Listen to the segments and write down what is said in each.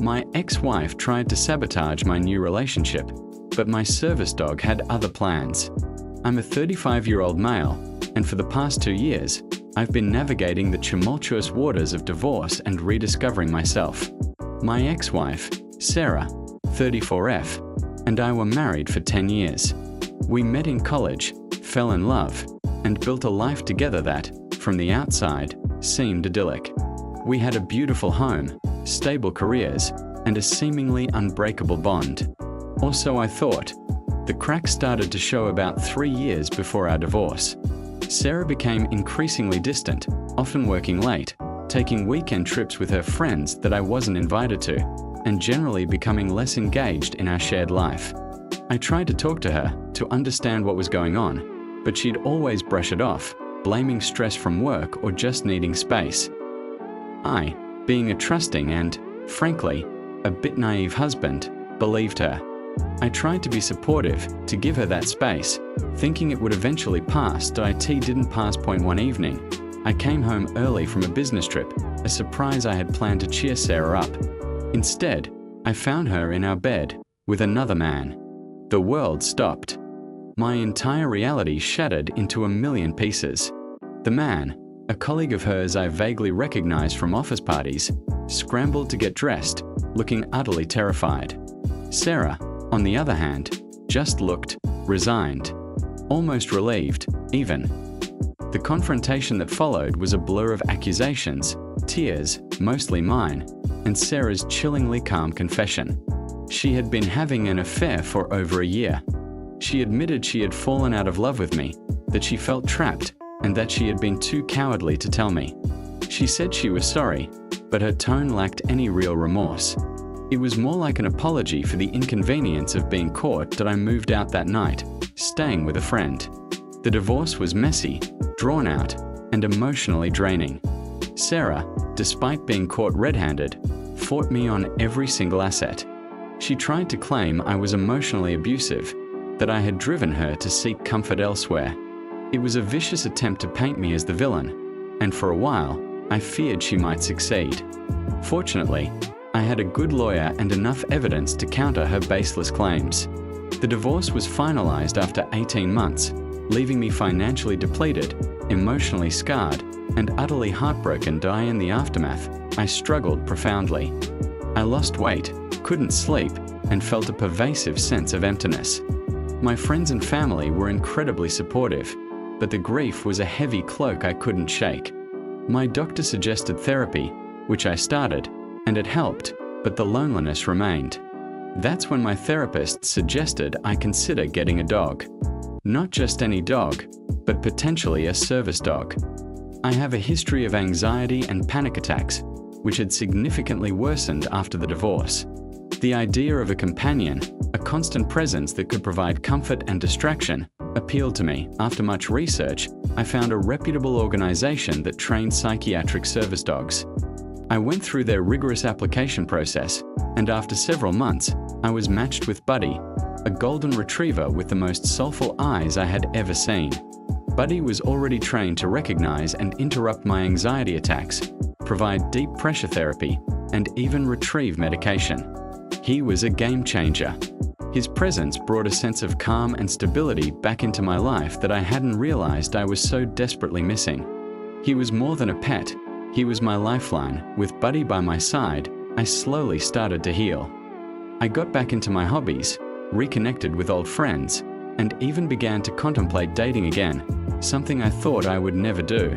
My ex-wife tried to sabotage my new relationship, but my service dog had other plans. I'm a 35-year-old male, and for the past 2 years, I've been navigating the tumultuous waters of divorce and rediscovering myself. My ex-wife, Sarah, 34F, and I were married for 10 years. We met in college, fell in love, and built a life together that, from the outside, seemed idyllic. We had a beautiful home, stable careers, and a seemingly unbreakable bond. Or so I thought. The cracks started to show about 3 years before our divorce. Sarah became increasingly distant, often working late, taking weekend trips with her friends that I wasn't invited to, and generally becoming less engaged in our shared life. I tried to talk to her to understand what was going on, but she'd always brush it off, blaming stress from work or just needing space. I, being a trusting and, frankly, a bit naive husband, believed her. I tried to be supportive, to give her that space, thinking it would eventually pass. IT didn't pass point one evening. I came home early from a business trip, a surprise I had planned to cheer Sarah up. Instead, I found her in our bed, with another man. The world stopped. My entire reality shattered into a million pieces. The man, a colleague of hers I vaguely recognized from office parties, scrambled to get dressed, looking utterly terrified. Sarah, on the other hand, just looked resigned, almost relieved, even. The confrontation that followed was a blur of accusations, tears, mostly mine, and Sarah's chillingly calm confession. She had been having an affair for over a year. She admitted she had fallen out of love with me, that she felt trapped, and that she had been too cowardly to tell me. She said she was sorry, but her tone lacked any real remorse. It was more like an apology for the inconvenience of being caught that I moved out that night, staying with a friend. The divorce was messy, drawn out, and emotionally draining. Sarah, despite being caught red-handed, fought me on every single asset. She tried to claim I was emotionally abusive, that I had driven her to seek comfort elsewhere. It was a vicious attempt to paint me as the villain, and for a while, I feared she might succeed. Fortunately, I had a good lawyer and enough evidence to counter her baseless claims. The divorce was finalized after 18 months, leaving me financially depleted, emotionally scarred, and utterly heartbroken. In the aftermath, I struggled profoundly. I lost weight, couldn't sleep, and felt a pervasive sense of emptiness. My friends and family were incredibly supportive, but the grief was a heavy cloak I couldn't shake. My doctor suggested therapy, which I started, and it helped, but the loneliness remained. That's when my therapist suggested I consider getting a dog. Not just any dog, but potentially a service dog. I have a history of anxiety and panic attacks, which had significantly worsened after the divorce. The idea of a companion, a constant presence that could provide comfort and distraction, appealed to me. After much research, I found a reputable organization that trained psychiatric service dogs. I went through their rigorous application process, and after several months, I was matched with Buddy, a golden retriever with the most soulful eyes I had ever seen. Buddy was already trained to recognize and interrupt my anxiety attacks, provide deep pressure therapy, and even retrieve medication. He was a game changer. His presence brought a sense of calm and stability back into my life that I hadn't realized I was so desperately missing. He was more than a pet. He was my lifeline. With Buddy by my side, I slowly started to heal. I got back into my hobbies, reconnected with old friends, and even began to contemplate dating again, something I thought I would never do.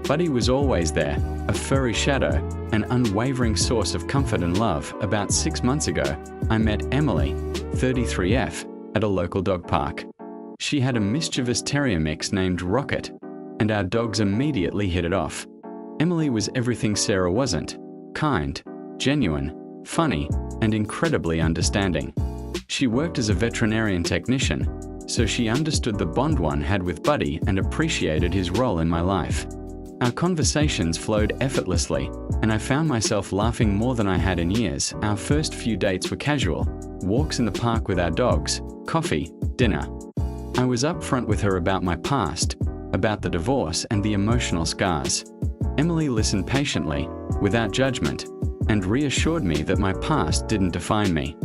Buddy was always there, a furry shadow, an unwavering source of comfort and love. About 6 months ago, I met Emily, 33F, at a local dog park. She had a mischievous terrier mix named Rocket, and our dogs immediately hit it off. Emily was everything Sarah wasn't: kind, genuine, funny, and incredibly understanding. She worked as a veterinarian technician, so she understood the bond one had with Buddy and appreciated his role in my life. Our conversations flowed effortlessly, and I found myself laughing more than I had in years. Our first few dates were casual, walks in the park with our dogs, coffee, dinner. I was upfront with her about my past, about the divorce and the emotional scars. Emily listened patiently, without judgment, and reassured me that my past didn't define me.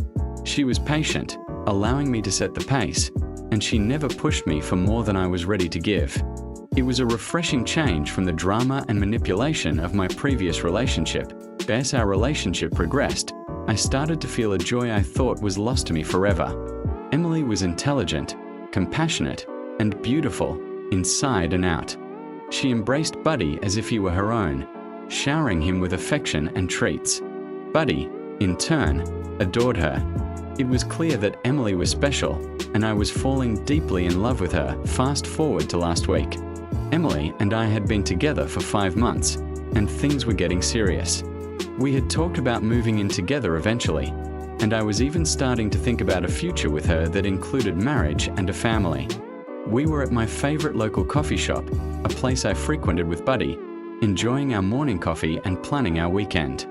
She was patient, allowing me to set the pace, and she never pushed me for more than I was ready to give. It was a refreshing change from the drama and manipulation of my previous relationship. As our relationship progressed, I started to feel a joy I thought was lost to me forever. Emily was intelligent, compassionate, and beautiful, inside and out. She embraced Buddy as if he were her own, showering him with affection and treats. Buddy, in turn, adored her. It was clear that Emily was special, and I was falling deeply in love with her. Fast forward to last week. Emily and I had been together for 5 months, and things were getting serious. We had talked about moving in together eventually, and I was even starting to think about a future with her that included marriage and a family. We were at my favorite local coffee shop, a place I frequented with Buddy, enjoying our morning coffee and planning our weekend.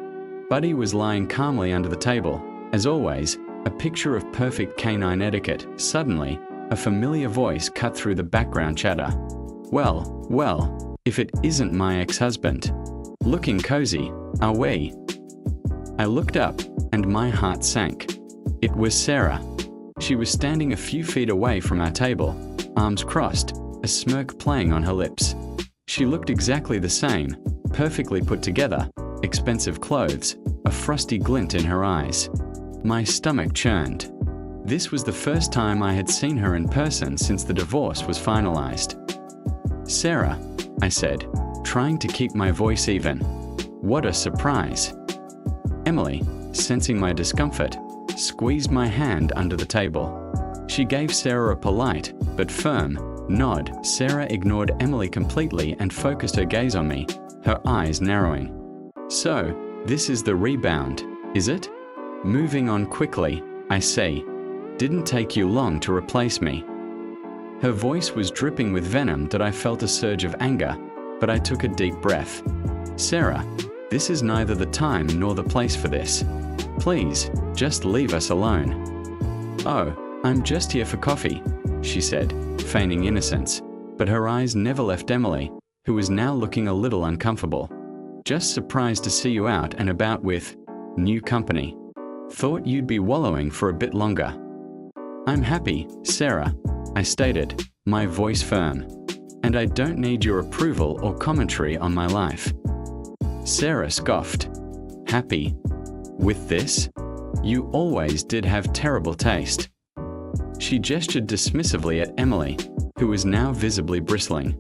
Buddy was lying calmly under the table, as always, a picture of perfect canine etiquette. Suddenly, a familiar voice cut through the background chatter. Well, if it isn't my ex-husband. Looking cozy, are we? I looked up, and my heart sank. It was Sarah. She was standing a few feet away from our table, arms crossed, a smirk playing on her lips. She looked exactly the same, perfectly put together, expensive clothes, a frosty glint in her eyes. My stomach churned. This was the first time I had seen her in person since the divorce was finalized. "Sarah," I said, trying to keep my voice even. "What a surprise." Emily, sensing my discomfort, squeezed my hand under the table. She gave Sarah a polite, but firm, nod. Sarah ignored Emily completely and focused her gaze on me, her eyes narrowing. "So, this is the rebound, is it? Moving on quickly, I see. Didn't take you long to replace me." Her voice was dripping with venom that I felt a surge of anger, but I took a deep breath. "Sarah, this is neither the time nor the place for this. Please, just leave us alone." "Oh, I'm just here for coffee," she said, feigning innocence, but her eyes never left Emily, who was now looking a little uncomfortable. "Just surprised to see you out and about with new company. Thought you'd be wallowing for a bit longer." "I'm happy, Sarah," I stated, my voice firm. "And I don't need your approval or commentary on my life." Sarah scoffed. "Happy? With this? You always did have terrible taste." She gestured dismissively at Emily, who was now visibly bristling.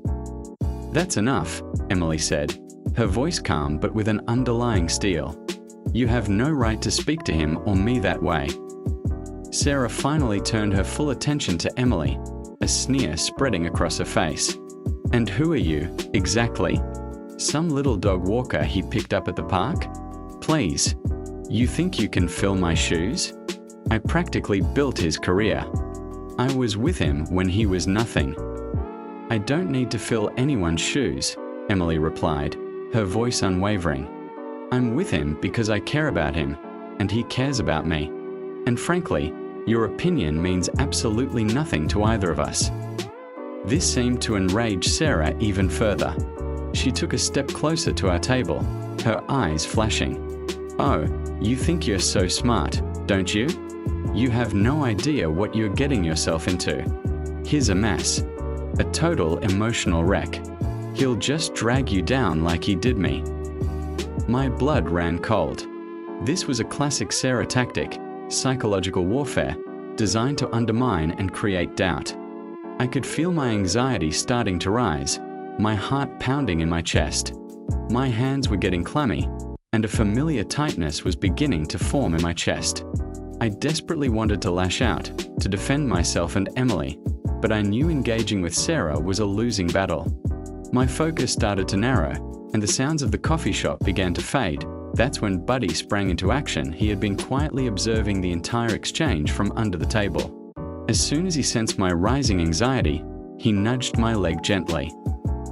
"That's enough," Emily said, her voice calm but with an underlying steel. "You have no right to speak to him or me that way." Sarah finally turned her full attention to Emily, a sneer spreading across her face. "And who are you, exactly? Some little dog walker he picked up at the park? Please, you think you can fill my shoes? I practically built his career. I was with him when he was nothing." "I don't need to fill anyone's shoes," Emily replied, her voice unwavering. "I'm with him because I care about him, and he cares about me. And frankly, your opinion means absolutely nothing to either of us." This seemed to enrage Sarah even further. She took a step closer to our table, her eyes flashing. "Oh, you think you're so smart, don't you? You have no idea what you're getting yourself into. He's a mess. A total emotional wreck. He'll just drag you down like he did me." My blood ran cold. This was a classic Sarah tactic, psychological warfare, designed to undermine and create doubt. I could feel my anxiety starting to rise, my heart pounding in my chest. My hands were getting clammy, and a familiar tightness was beginning to form in my chest. I desperately wanted to lash out, to defend myself and Emily, but I knew engaging with Sarah was a losing battle. My focus started to narrow, and the sounds of the coffee shop began to fade. That's when Buddy sprang into action. He had been quietly observing the entire exchange from under the table. As soon as he sensed my rising anxiety, he nudged my leg gently.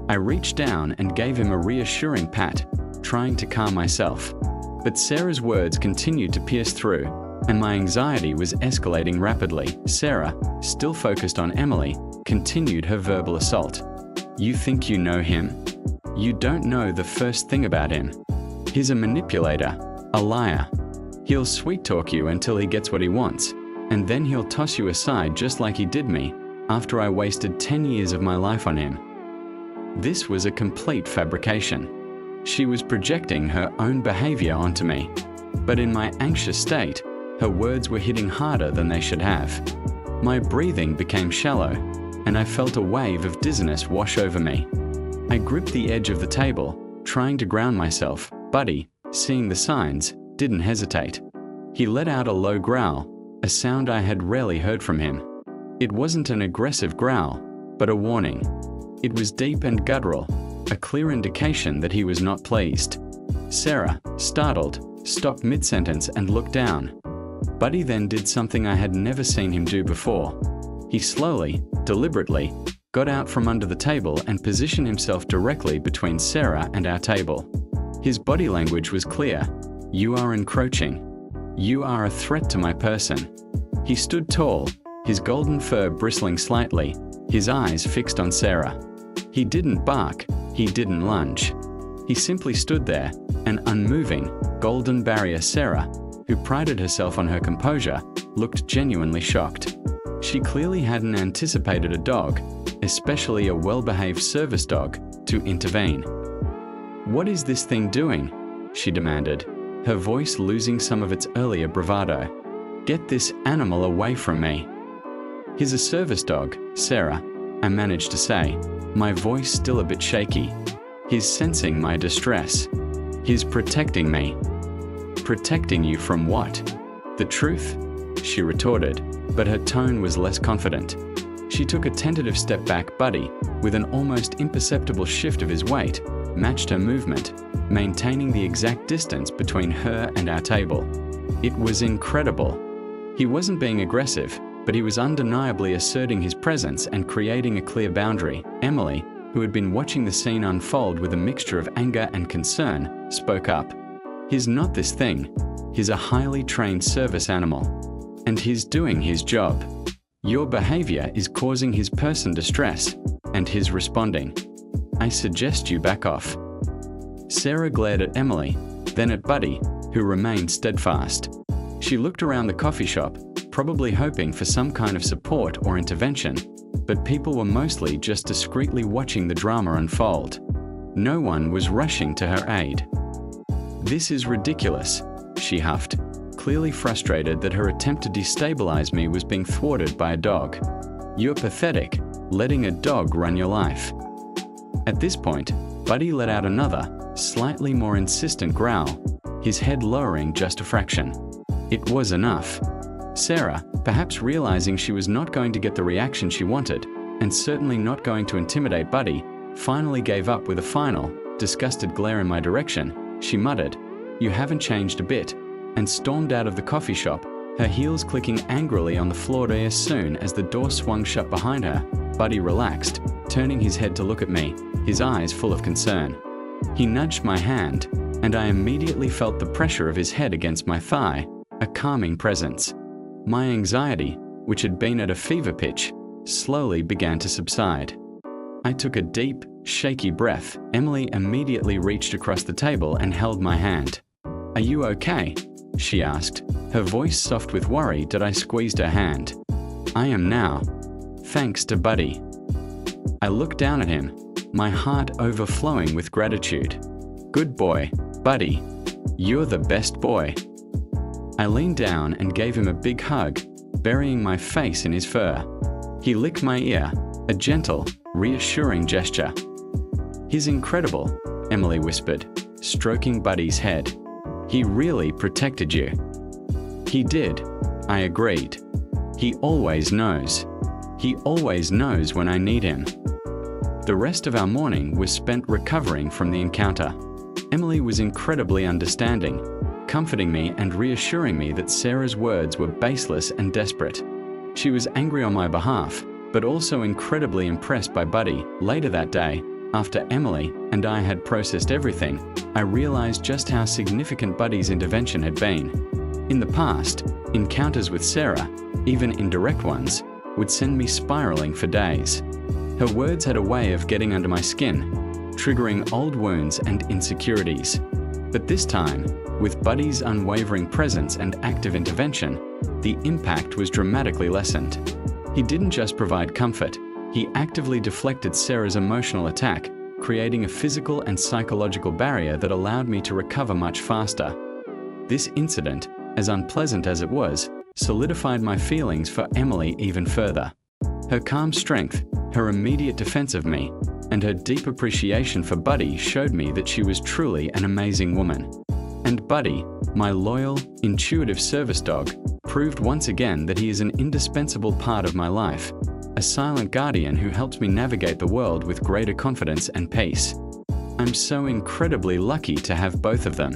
I reached down and gave him a reassuring pat, trying to calm myself. But Sarah's words continued to pierce through, and my anxiety was escalating rapidly. Sarah, still focused on Emily, continued her verbal assault. "You think you know him? You don't know the first thing about him. He's a manipulator. A liar. He'll sweet-talk you until he gets what he wants, and then he'll toss you aside just like he did me after I wasted 10 years of my life on him. This was a complete fabrication. She was projecting her own behavior onto me, but in my anxious state, her words were hitting harder than they should have. My breathing became shallow, and I felt a wave of dizziness wash over me. I gripped the edge of the table, trying to ground myself. Buddy, seeing the signs, didn't hesitate. He let out a low growl, a sound I had rarely heard from him. It wasn't an aggressive growl, but a warning. It was deep and guttural, a clear indication that he was not pleased. Sarah, startled, stopped mid-sentence and looked down. Buddy then did something I had never seen him do before. He slowly, deliberately, got out from under the table and positioned himself directly between Sarah and our table. His body language was clear. You are encroaching. You are a threat to my person. He stood tall, his golden fur bristling slightly, his eyes fixed on Sarah. He didn't bark, he didn't lunge. He simply stood there, an unmoving, golden barrier. Sarah, who prided herself on her composure, looked genuinely shocked. She clearly hadn't anticipated a dog, especially a well-behaved service dog, to intervene. "What is this thing doing?" she demanded, her voice losing some of its earlier bravado. "Get this animal away from me." "He's a service dog, Sarah," I managed to say, my voice still a bit shaky. "He's sensing my distress. He's protecting me." "Protecting you from what?" "The truth," she retorted, but her tone was less confident. She took a tentative step back. Buddy, with an almost imperceptible shift of his weight, matched her movement, maintaining the exact distance between her and our table. It was incredible. He wasn't being aggressive, but he was undeniably asserting his presence and creating a clear boundary. Emily, who had been watching the scene unfold with a mixture of anger and concern, spoke up. "He's not this thing. He's a highly trained service animal. And he's doing his job. Your behavior is causing his person distress, and he's responding. I suggest you back off." Sarah glared at Emily, then at Buddy, who remained steadfast. She looked around the coffee shop, probably hoping for some kind of support or intervention, but people were mostly just discreetly watching the drama unfold. No one was rushing to her aid. "This is ridiculous," she huffed, clearly frustrated that her attempt to destabilize me was being thwarted by a dog. "You're pathetic, letting a dog run your life." At this point, Buddy let out another, slightly more insistent growl, his head lowering just a fraction. It was enough. Sarah, perhaps realizing she was not going to get the reaction she wanted, and certainly not going to intimidate Buddy, finally gave up with a final, disgusted glare in my direction. She muttered, "You haven't changed a bit," and stormed out of the coffee shop, her heels clicking angrily on the floor. As soon as the door swung shut behind her, Buddy relaxed, turning his head to look at me, his eyes full of concern. He nudged my hand, and I immediately felt the pressure of his head against my thigh, a calming presence. My anxiety, which had been at a fever pitch, slowly began to subside. I took a deep, shaky breath. Emily immediately reached across the table and held my hand. "Are you okay?" she asked, her voice soft with worry. I squeezed her hand. "I am now, thanks to Buddy." I looked down at him, my heart overflowing with gratitude. "Good boy, Buddy. You're the best boy." I leaned down and gave him a big hug, burying my face in his fur. He licked my ear, a gentle, reassuring gesture. "He's incredible," Emily whispered, stroking Buddy's head. "He really protected you." "He did," I agreed. "He always knows. He always knows when I need him." The rest of our morning was spent recovering from the encounter. Emily was incredibly understanding, comforting me and reassuring me that Sarah's words were baseless and desperate. She was angry on my behalf, but also incredibly impressed by Buddy. Later that day, after Emily and I had processed everything, I realized just how significant Buddy's intervention had been. In the past, encounters with Sarah, even indirect ones, would send me spiraling for days. Her words had a way of getting under my skin, triggering old wounds and insecurities. But this time, With Buddy's unwavering presence and active intervention, the impact was dramatically lessened. He didn't just provide comfort, he actively deflected Sarah's emotional attack, creating a physical and psychological barrier that allowed me to recover much faster. This incident, as unpleasant as it was, solidified my feelings for Emily even further. Her calm strength, her immediate defense of me, and her deep appreciation for Buddy showed me that she was truly an amazing woman. And Buddy, my loyal, intuitive service dog, proved once again that he is an indispensable part of my life, a silent guardian who helps me navigate the world with greater confidence and peace. I'm so incredibly lucky to have both of them.